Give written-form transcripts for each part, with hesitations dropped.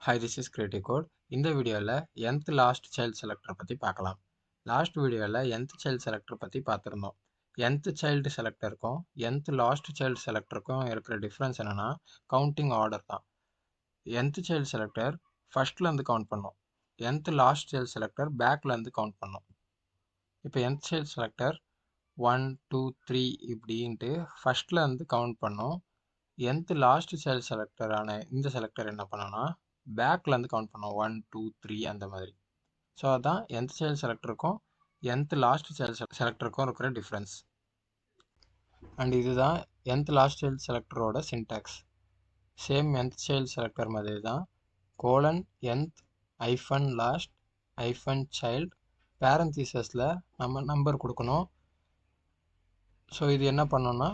Hi, this is Creative Code. இந்த வீடியோவில் nth last child selector பற்றி பார்க்கலாம். லாஸ்ட் வீடியோவில் nth சைல்ட் செலக்டர் பற்றி பார்த்துருந்தோம். nth சைல்டு செலக்டருக்கும் nth லாஸ்ட் சைல்டு செலக்டருக்கும் இருக்கிற டிஃப்ரென்ஸ் என்னென்னா கவுண்டிங் ஆர்டர் தான். nth சைல்டு செலக்டர் ஃபஸ்ட்லேருந்து கவுண்ட் பண்ணோம். nth லாஸ்ட் சைல்டு செலக்டர் பேக்லேருந்து கவுண்ட் பண்ணோம். இப்போ nth சைல்டு செலக்டர் 1 2 3 இப்படின்ட்டு ஃபஸ்ட்லேருந்து கவுண்ட் பண்ணோம். nth லாஸ்ட் சைல்டு செலக்டரான இந்த செலக்டர் என்ன பண்ணோன்னா பேக்லேருந்து கவுண்ட் பண்ணோம் 1 2 3 அந்த மாதிரி. ஸோ அதுதான் nth சைல்டு செலக்டருக்கும் nth லாஸ்ட் சைல்டு செலக்டருக்கும் இருக்கிற டிஃப்ரென்ஸ். அண்ட் இதுதான் nth லாஸ்ட் சைல்டு செலக்டரோட syntax. Same nth child selector மாதிரி தான் colon nth hyphen last hyphen child பேரந்தீசஸில் நம்ம நம்பர் கொடுக்கணும். ஸோ இது என்ன பண்ணோன்னா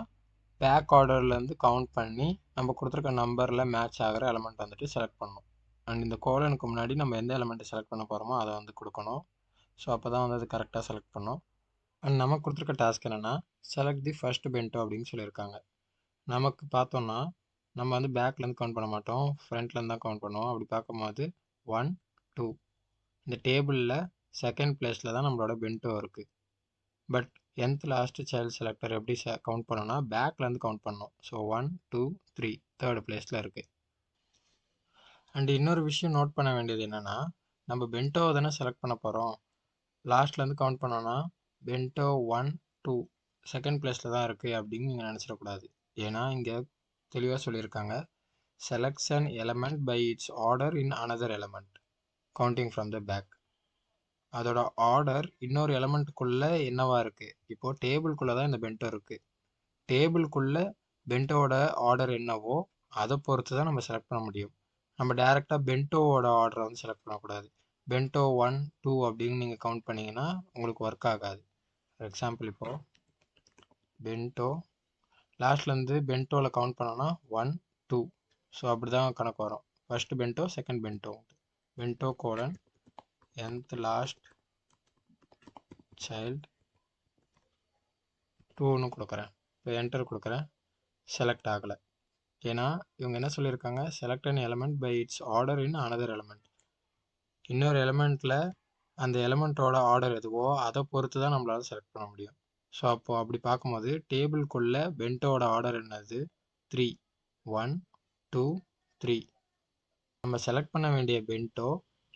பேக் ஆர்டர்லேருந்து கவுண்ட் பண்ணி நம்ம கொடுத்துருக்க நம்பரில் மேட்ச் ஆகிற எலமெண்ட் வந்துட்டு செலக்ட் பண்ணணும். அண்ட் இந்த கோலனுக்கு முன்னாடி நம்ம எந்த எலமெண்ட்டை செலக்ட் பண்ண போகிறோமோ அதை வந்து கொடுக்கணும். ஸோ அப்போ தான் வந்து அது கரெக்டாக செலக்ட் பண்ணோம். அண்ட் நமக்கு கொடுத்துருக்க டாஸ்க் என்னென்னா செலக்ட் தி ஃபர்ஸ்ட் பென்டோ அப்படின்னு சொல்லியிருக்காங்க. நமக்கு பார்த்தோன்னா நம்ம வந்து பேக்லேருந்து கவுண்ட் பண்ண மாட்டோம், ஃப்ரண்ட்லேருந்து தான் கவுண்ட் பண்ணுவோம். அப்படி பார்க்கும்போது 1 2 இந்த டேபிளில் செகண்ட் பிளேஸில் தான் நம்மளோட பென்டோ இருக்குது. But nth last child selector எப்படி கவுண்ட் பண்ணோன்னா பேக்லேருந்து கவுண்ட் பண்ணோம். ஸோ 1 2 3 தேர்ட் பிளேஸில் இருக்குது. அண்ட் இன்னொரு விஷயம் நோட் பண்ண வேண்டியது என்னென்னா நம்ம பென்டோவை தானே செலக்ட் பண்ண போகிறோம். லாஸ்ட்லேருந்து கவுண்ட் பண்ணோன்னா பென்டோ 1 2 செகண்ட் பிளேஸில் தான் இருக்குது அப்படின்னு நீங்கள் நினச்சிடக்கூடாது. ஏன்னா இங்கே தெளிவாக சொல்லியிருக்காங்க selection element by its order in another element counting from the back. அதோட ஆர்டர் இன்னொரு எலமெண்ட்டுக்குள்ளே என்னவா இருக்குது. இப்போது டேபிள்குள்ளே தான் இந்த பென்டோ இருக்குது. டேபிள்குள்ளே பென்டோவோட ஆர்டர் என்னவோ அதை பொறுத்து தான் நம்ம செலக்ட் பண்ண முடியும். நம்ம டேரெக்டாக பென்டோவோட ஆர்டரை வந்து செலக்ட் பண்ணக்கூடாது. பென்டோ 1 2 அப்படின்னு நீங்கள் கவுண்ட் பண்ணிங்கன்னா உங்களுக்கு ஒர்க் ஆகாது. ஃபார் எக்ஸாம்பிள் இப்போது பென்டோ லாஸ்ட்லேருந்து பென்டோவில் கவுண்ட் பண்ணோன்னா 1 2. ஸோ அப்படி தான் கணக்கு வரும். First bento second bento. Bento colon nth last child 2ன்னு கொடுக்குறேன். இப்போ என்டர் கொடுக்குறேன். செலக்ட் ஆகலை. ஏன்னா இவங்க என்ன சொல்லியிருக்காங்க select an element by its order in another element. இன்னொரு எலமெண்ட்டில் அந்த எலமெண்ட்டோட ஆர்டர் எதுவோ அதை பொறுத்து தான் நம்மளால் செலக்ட் பண்ண முடியும். ஸோ அப்போது அப்படி பார்க்கும்போது டேபிள்குள்ளே பென்டோட ஆர்டர் என்னது 3 1 2 3. நம்ம செலக்ட் பண்ண வேண்டிய பென்டோ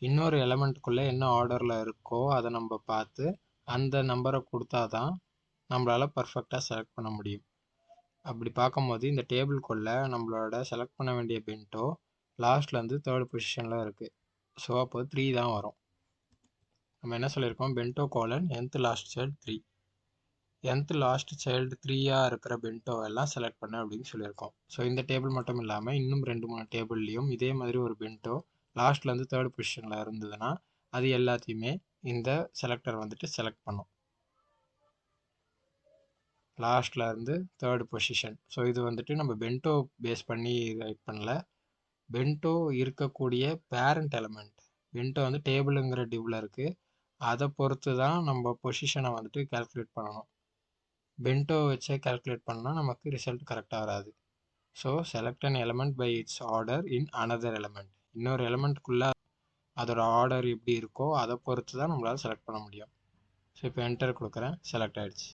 இன்னொரு எலமெண்ட்டுக்குள்ளே என்ன ஆர்டரில் இருக்கோ அதை நம்ம பார்த்து அந்த நம்பரை கொடுத்தா தான் நம்மளால் பர்ஃபெக்டாக செலக்ட் பண்ண முடியும். அப்படி பார்க்கும்போது இந்த டேபிள்குள்ளே நம்மளோட செலக்ட் பண்ண வேண்டிய பென்டோ லாஸ்ட்லேருந்து தேர்ட் பொசிஷனில் இருக்குது. ஸோ அப்போ 3 தான் வரும். நம்ம என்ன சொல்லியிருக்கோம் bento colon nth last child 3. nth last child 3யாக இருக்கிற பென்டோவெல்லாம் செலக்ட் பண்ண அப்படின்னு சொல்லியிருக்கோம். ஸோ இந்த டேபிள் மட்டும் இல்லாமல் இன்னும் 2-3 டேபிள்லேயும் இதே மாதிரி ஒரு பென்டோ லாஸ்ட்லேருந்து தேர்ட் பொசிஷனில் இருந்ததுன்னா அது எல்லாத்தையுமே இந்த செலக்டர் வந்துட்டு செலக்ட் பண்ணும் லாஸ்ட்டில் இருந்து தேர்ட் பொசிஷன். ஸோ இது வந்துட்டு நம்ம பென்டோ பேஸ் பண்ணி ரைட் பண்ணல. பென்டோ இருக்கக்கூடிய பேரண்ட் எலமெண்ட் பென்டோ வந்து டேபிளுங்கிற டிவ்வில் இருக்குது. அதை பொறுத்து தான் நம்ம பொசிஷனை வந்துட்டு கால்குலேட் பண்ணணும். பென்டோ வச்சே கால்குலேட் பண்ணால் நமக்கு ரிசல்ட் கரெக்டாக வராது. So select an element by its order in another element. இன்னொரு எலமெண்ட்குள்ளே அதோட ஆர்டர் எப்படி இருக்கோ அதை பொறுத்து தான் நம்மளால் செலக்ட் பண்ண முடியும். ஸோ இப்போ என்டர் கொடுக்குறேன். செலக்ட் ஆகிடுச்சு.